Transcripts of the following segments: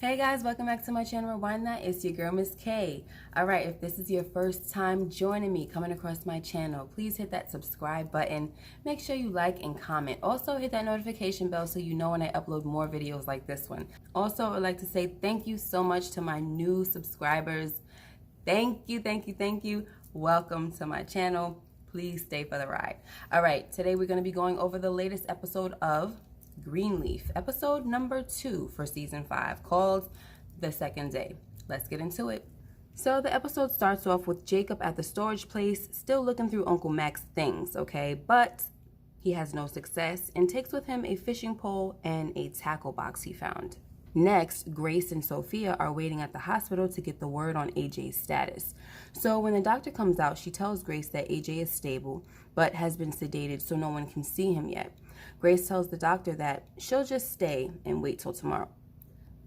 Hey guys, welcome back to my channel. Rewind That. It's your girl, Miss K. Alright, if this is your first time joining me, coming across my channel, please hit that subscribe button. Make sure you like and comment. Also, hit that notification bell so you know when I upload more videos like this one. Also, I would like to say thank you so much to my new subscribers. Thank you. Welcome to my channel. Please stay for the ride. Alright, today we're going to be going over the latest episode of Greenleaf, episode number 2 for season 5, called The Second Day. Let's get into it. So the episode starts off with Jacob at the storage place, still looking through Uncle Mac's things, okay? But he has no success and takes with him a fishing pole and a tackle box he found. Next, Grace and Sophia are waiting at the hospital to get the word on AJ's status. So when the doctor comes out, she tells Grace that AJ is stable, but has been sedated so no one can see him yet. Grace tells the doctor that she'll just stay and wait till tomorrow.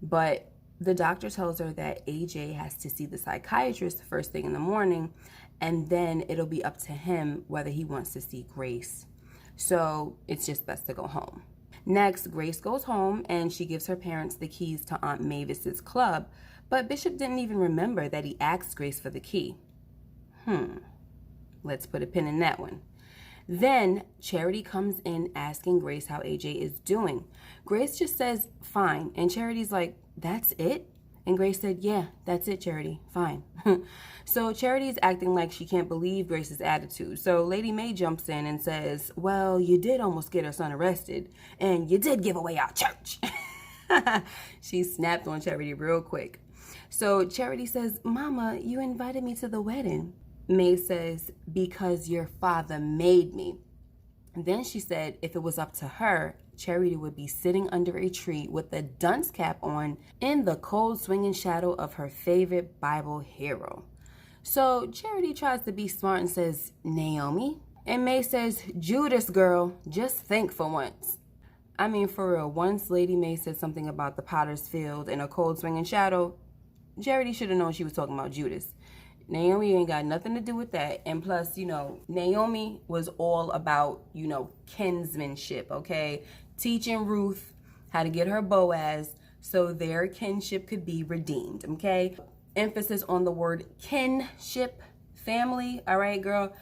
But the doctor tells her that AJ has to see the psychiatrist the first thing in the morning, and then it'll be up to him whether he wants to see Grace. So it's just best to go home. Next, Grace goes home and she gives her parents the keys to Aunt Mavis's club, but Bishop didn't even remember that he asked Grace for the key. Let's put a pin in that one. Then Charity comes in asking Grace how AJ is doing. Grace just says, fine. And Charity's like, that's it? And Grace said, yeah, that's it, Charity. Fine. So Charity's acting like she can't believe Grace's attitude. So Lady Mae jumps in and says, well, you did almost get her son arrested. And you did give away our church. She snapped on Charity real quick. So Charity says, Mama, you invited me to the wedding. Mae says, because your father made me. And then she said if it was up to her, Charity would be sitting under a tree with a dunce cap on in the cold swinging shadow of her favorite Bible hero. So Charity tries to be smart and says, Naomi. And Mae says, Judas, girl, just think for once. I mean, for real, once Lady Mae said something about the potter's field and a cold swinging shadow, Charity should have known she was talking about Judas. Naomi ain't got nothing to do with that. And plus, Naomi was all about, kinsmanship, okay? Teaching Ruth how to get her Boaz so their kinship could be redeemed, okay? Emphasis on the word kinship, family, all right, girl?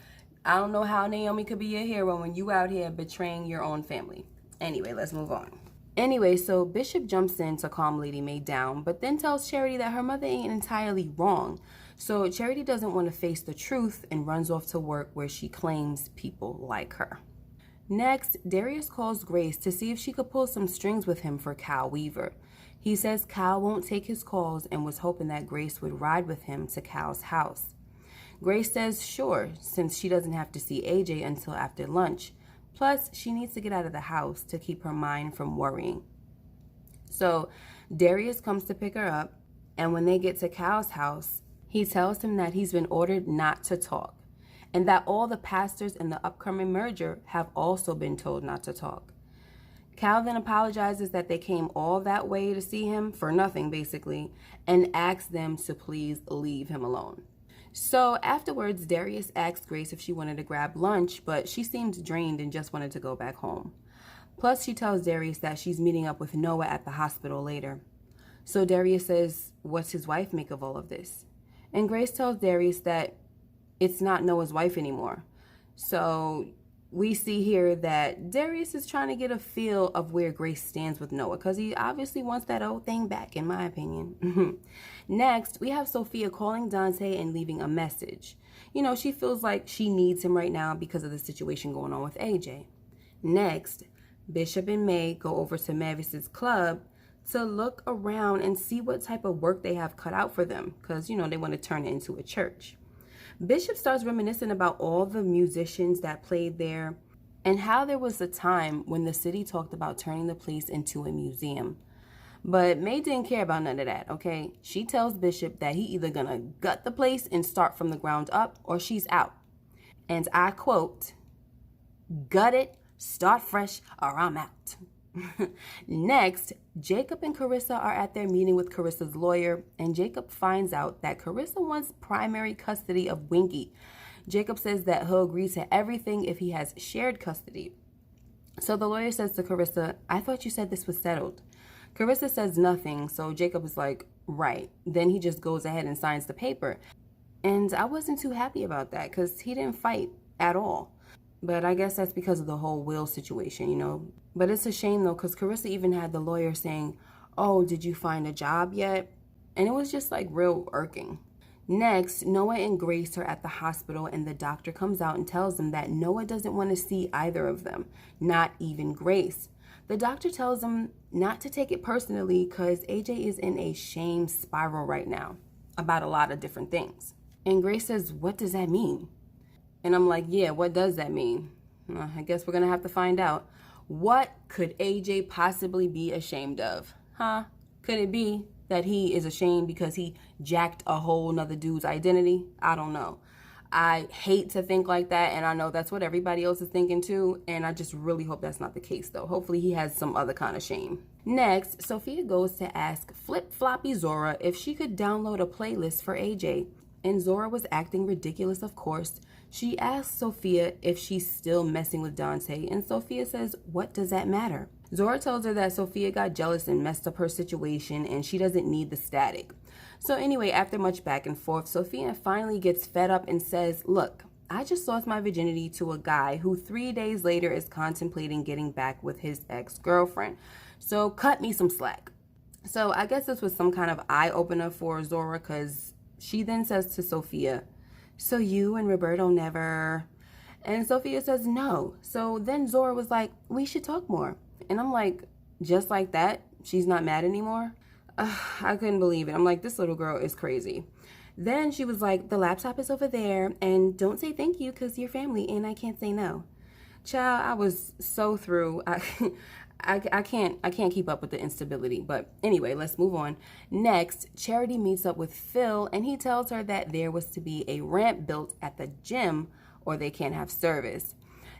I don't know how Naomi could be a hero when you out here betraying your own family. Anyway, let's move on. Anyway, so Bishop jumps in to calm Lady Mae down, but then tells Charity that her mother ain't entirely wrong. So Charity doesn't want to face the truth and runs off to work where she claims people like her. Next, Darius calls Grace to see if she could pull some strings with him for Cal Weaver. He says Cal won't take his calls and was hoping that Grace would ride with him to Cal's house. Grace says sure, since she doesn't have to see AJ until after lunch. Plus, she needs to get out of the house to keep her mind from worrying. So Darius comes to pick her up, and when they get to Cal's house, he tells him that he's been ordered not to talk, and that all the pastors in the upcoming merger have also been told not to talk. Cal then apologizes that they came all that way to see him for nothing, basically, and asks them to please leave him alone. So afterwards, Darius asked Grace if she wanted to grab lunch, but she seemed drained and just wanted to go back home. Plus, she tells Darius that she's meeting up with Noah at the hospital later. So Darius says, what's his wife make of all of this? And Grace tells Darius that it's not Noah's wife anymore. So we see here that Darius is trying to get a feel of where Grace stands with Noah, because he obviously wants that old thing back, in my opinion. Next, we have Sophia calling Dante and leaving a message. She feels like she needs him right now because of the situation going on with AJ. Next, Bishop and Mae go over to Mavis's club to look around and see what type of work they have cut out for them, because, they want to turn it into a church. Bishop starts reminiscing about all the musicians that played there and how there was a time when the city talked about turning the place into a museum. But Mae didn't care about none of that, okay? She tells Bishop that he either gonna gut the place and start from the ground up or she's out. And I quote, gut it, start fresh, or I'm out. Next, Jacob and Carissa are at their meeting with Carissa's lawyer, and Jacob finds out that Carissa wants primary custody of Winky. Jacob says that he'll agree to everything if he has shared custody. So the lawyer says to Carissa, I thought you said this was settled. Carissa says nothing, so Jacob is like, right. Then he just goes ahead and signs the paper. And I wasn't too happy about that because he didn't fight at all. But I guess that's because of the whole Will situation, you know. But it's a shame though, because Carissa even had the lawyer saying, oh, did you find a job yet? And it was just like real irking. Next, Noah and Grace are at the hospital and the doctor comes out and tells them that Noah doesn't want to see either of them, not even Grace. The doctor tells them not to take it personally because AJ is in a shame spiral right now about a lot of different things. And Grace says, what does that mean? And I'm like, yeah, what does that mean? I guess we're going to have to find out. What could AJ possibly be ashamed of? Huh? Could it be that he is ashamed because he jacked a whole nother dude's identity? I don't know. I hate to think like that, and I know that's what everybody else is thinking too, and I just really hope that's not the case though. Hopefully he has some other kind of shame. Next, Sophia goes to ask Flip-Floppy Zora if she could download a playlist for AJ, and Zora was acting ridiculous, of course. She asks Sophia if she's still messing with Dante, and Sophia says, what does that matter? Zora tells her that Sophia got jealous and messed up her situation and she doesn't need the static. So anyway, after much back and forth, Sophia finally gets fed up and says, look, I just lost my virginity to a guy who 3 days later is contemplating getting back with his ex-girlfriend. So cut me some slack. So I guess this was some kind of eye-opener for Zora because she then says to Sophia, so you and Roberto never... And Sophia says no. So then Zora was like, we should talk more. And I'm like, just like that? She's not mad anymore? I couldn't believe it. I'm like, this little girl is crazy. Then she was like, the laptop is over there and don't say thank you because you're family and I can't say no. Child, I was so through. I can't keep up with the instability. But anyway, let's move on. Next, Charity meets up with Phil and he tells her that there was to be a ramp built at the gym or they can't have service.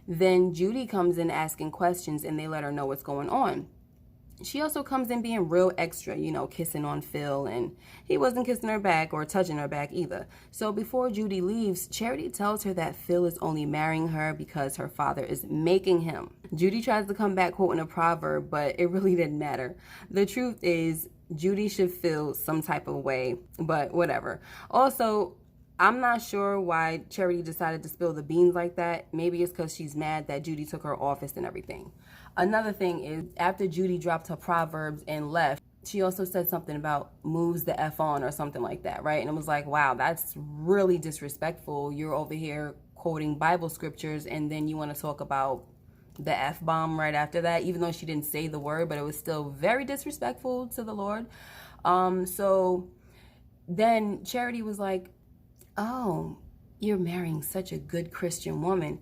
Then Judy comes in asking questions and they let her know what's going on. She also comes in being real extra, you know, kissing on Phil, and he wasn't kissing her back or touching her back either. So before Judy leaves, Charity tells her that Phil is only marrying her because her father is making him. Judy tries to come back quoting a proverb, but it really didn't matter. The truth is, Judy should feel some type of way, but whatever. Also, I'm not sure why Charity decided to spill the beans like that. Maybe it's because she's mad that Judy took her office and everything. Another thing is, after Judy dropped her proverbs and left, she also said something about moves the F on or something like that, right? And it was like, wow, that's really disrespectful. You're over here quoting Bible scriptures and then you want to talk about the F-bomb right after that, even though she didn't say the word, but it was still very disrespectful to the Lord. So then Charity was like, oh, you're marrying such a good Christian woman.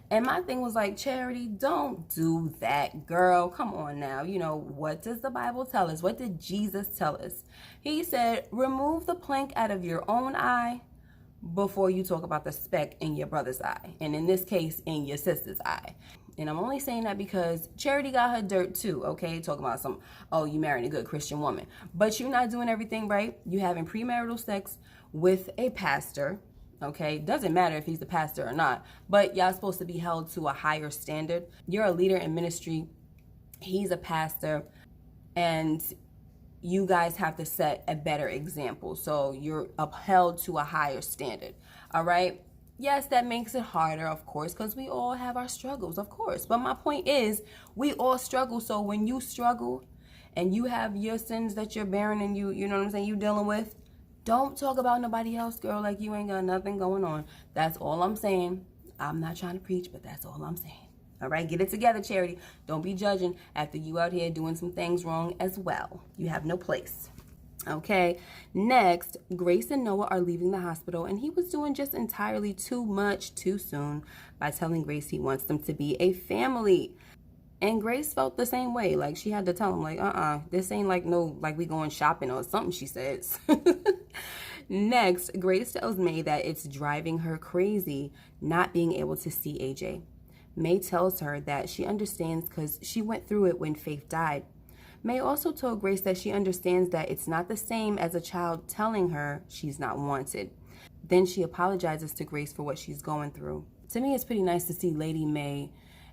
And my thing was like, Charity, don't do that, girl. Come on now. You know, what does the Bible tell us? What did Jesus tell us? He said, remove the plank out of your own eye before you talk about the speck in your brother's eye. And in this case, in your sister's eye. And I'm only saying that because Charity got her dirt too, okay? Talking about some, oh, you married a good Christian woman. But you're not doing everything right. You having premarital sex with a pastor, okay? Doesn't matter if he's the pastor or not, but y'all supposed to be held to a higher standard. You're a leader in ministry. He's a pastor. And you guys have to set a better example. So you're upheld to a higher standard, all right? Yes, that makes it harder, of course, because we all have our struggles, of course. But my point is, we all struggle. So when you struggle and you have your sins that you're bearing and you know what I'm saying, you dealing with, don't talk about nobody else, girl, like you ain't got nothing going on. That's all I'm saying. I'm not trying to preach, but that's all I'm saying. All right, get it together, Charity. Don't be judging after you out here doing some things wrong as well. You have no place. Okay, next, Grace and Noah are leaving the hospital, and he was doing just entirely too much too soon by telling Grace he wants them to be a family. And Grace felt the same way. Like, she had to tell him, like, this ain't like no, like we going shopping or something, she says. Next, Grace tells Mae that it's driving her crazy not being able to see AJ. Mae tells her that she understands because she went through it when Faith died. Mae also told Grace that she understands that it's not the same as a child telling her she's not wanted. Then she apologizes to Grace for what she's going through. To me, it's pretty nice to see Lady Mae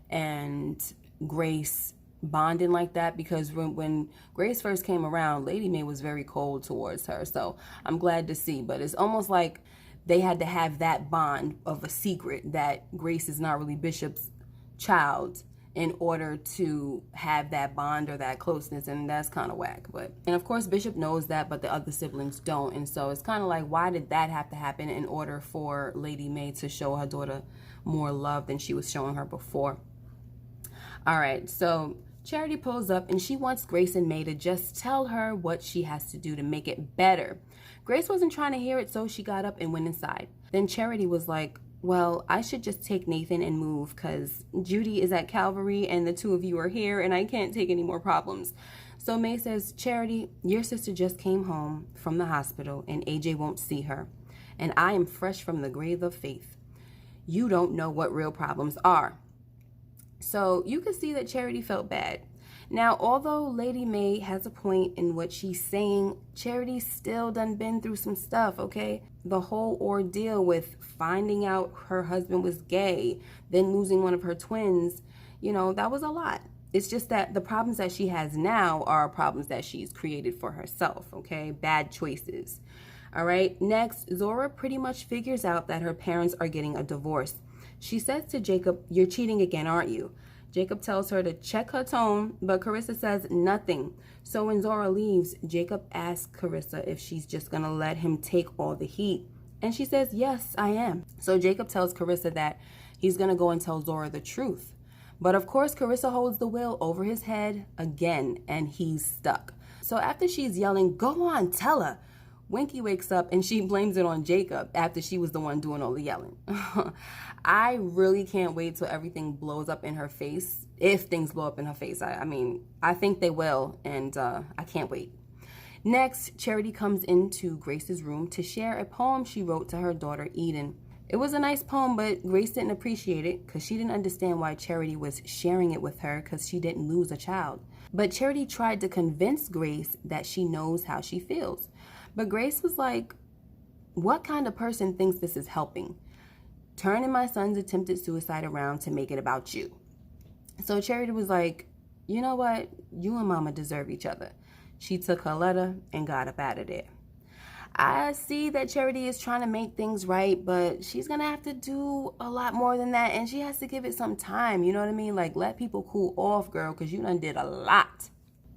and Grace bonding like that, because when Grace first came around, Lady Mae was very cold towards her. So I'm glad to see, but it's almost like they had to have that bond of a secret that Grace is not really Bishop's child in order to have that bond or that closeness, and that's kind of whack. And of course Bishop knows that, but the other siblings don't, and so it's kind of like, why did that have to happen in order for Lady Mae to show her daughter more love than she was showing her before? All right, so Charity pulls up and she wants Grace and Mae to just tell her what she has to do to make it better. Grace wasn't trying to hear it, so she got up and went inside. Then Charity was like, well, I should just take Nathan and move because Judy is at Calvary and the two of you are here and I can't take any more problems. So Mae says, Charity, your sister just came home from the hospital and AJ won't see her. And I am fresh from the grave of faith. You don't know what real problems are. So you can see that Charity felt bad. Now, although Lady Mae has a point in what she's saying, Charity still done been through some stuff, okay? The whole ordeal with finding out her husband was gay, then losing one of her twins, you know, that was a lot. It's just that the problems that she has now are problems that she's created for herself, okay? Bad choices. All right, next, Zora pretty much figures out that her parents are getting a divorce. She says to Jacob, you're cheating again, aren't you? Jacob tells her to check her tone, but Carissa says nothing. So when Zora leaves, Jacob asks Carissa if she's just going to let him take all the heat. And she says, yes, I am. So Jacob tells Carissa that he's going to go and tell Zora the truth. But of course, Carissa holds the will over his head again, and he's stuck. So after she's yelling, go on, tell her, Winky wakes up and she blames it on Jacob after she was the one doing all the yelling. I really can't wait till everything blows up in her face. If things blow up in her face. I mean, I think they will, and I can't wait. Next, Charity comes into Grace's room to share a poem she wrote to her daughter Eden. It was a nice poem, but Grace didn't appreciate it because she didn't understand why Charity was sharing it with her because she didn't lose a child. But Charity tried to convince Grace that she knows how she feels. But Grace was like, what kind of person thinks this is helping? Turning my son's attempted suicide around to make it about you. So Charity was like, you know what? You and Mama deserve each other. She took her letter and got up out of there. I see that Charity is trying to make things right, but she's going to have to do a lot more than that. And she has to give it some time. You know what I mean? Like, let people cool off, girl, because you done did a lot.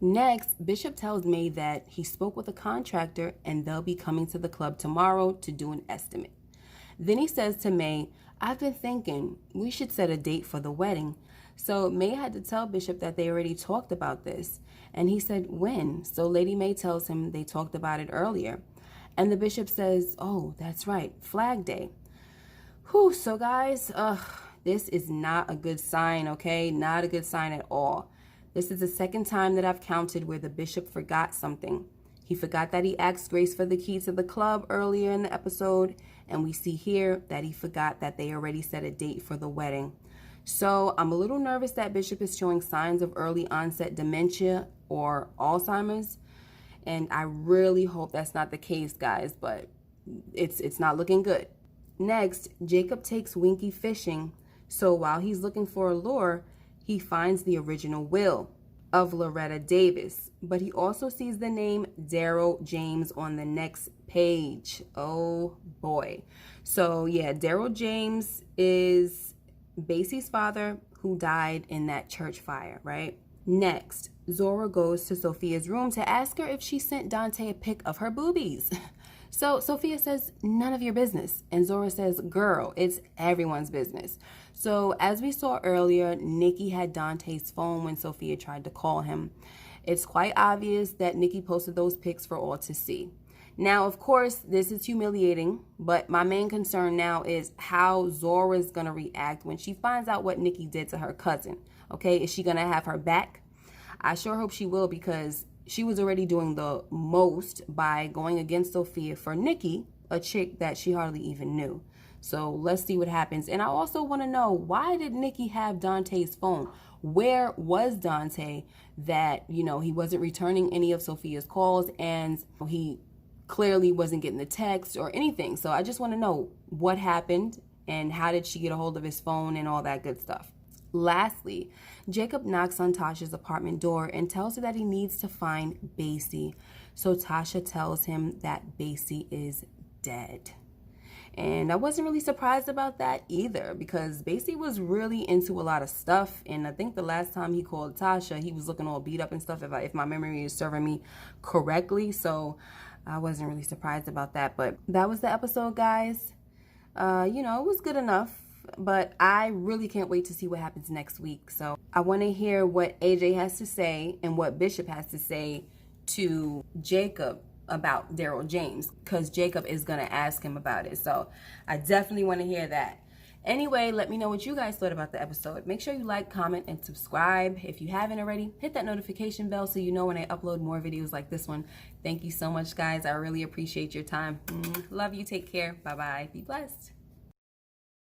Next, Bishop tells Mae that he spoke with a contractor and they'll be coming to the club tomorrow to do an estimate. Then he says to Mae, I've been thinking we should set a date for the wedding. So Mae had to tell Bishop that they already talked about this. And he said, when? So Lady Mae tells him they talked about it earlier. And the bishop says, oh, that's right, Flag Day. Whew, so guys, this is not a good sign, okay? Not a good sign at all. This is the second time that I've counted where the bishop forgot something. He forgot that he asked Grace for the key to the club earlier in the episode, and we see here that he forgot that they already set a date for the wedding. So I'm a little nervous that Bishop is showing signs of early onset dementia or Alzheimer's, and I really hope that's not the case, guys, but it's not looking good. Next, Jacob takes Winky fishing, so while he's looking for a lure, he finds the original will of Loretta Davis, but he also sees the name Daryl James on the next page. Oh boy. So yeah, Daryl James is Basie's father who died in that church fire, right? Next, Zora goes to Sophia's room to ask her if she sent Dante a pic of her boobies. So Sophia says, none of your business. And Zora says, girl, it's everyone's business. So as we saw earlier, Nikki had Dante's phone when Sophia tried to call him. It's quite obvious that Nikki posted those pics for all to see. Now, of course, this is humiliating, but my main concern now is how Zora's going to react when she finds out what Nikki did to her cousin. Okay, is she going to have her back? I sure hope she will, because she was already doing the most by going against Sophia for Nikki, a chick that she hardly even knew. So let's see what happens. And I also want to know, why did Nikki have Dante's phone? Where was Dante that, you know, he wasn't returning any of Sophia's calls and he clearly wasn't getting the text or anything. So I just want to know what happened and how did she get a hold of his phone and all that good stuff. Lastly, Jacob knocks on Tasha's apartment door and tells her that he needs to find Basie. So Tasha tells him that Basie is dead. And I wasn't really surprised about that either, because Basie was really into a lot of stuff. And I think the last time he called Tasha, he was looking all beat up and stuff, if my memory is serving me correctly. So I wasn't really surprised about that. But that was the episode, guys. You know, it was good enough. But I really can't wait to see what happens next week. So I want to hear what AJ has to say and what Bishop has to say to Jacob about Daryl James, because Jacob is going to ask him about it. So I definitely want to hear that. Anyway, let me know what you guys thought about the episode. Make sure you like, comment, and subscribe. If you haven't already, hit that notification bell so you know when I upload more videos like this one. Thank you so much, guys. I really appreciate your time. Love you. Take care. Bye-bye. Be blessed.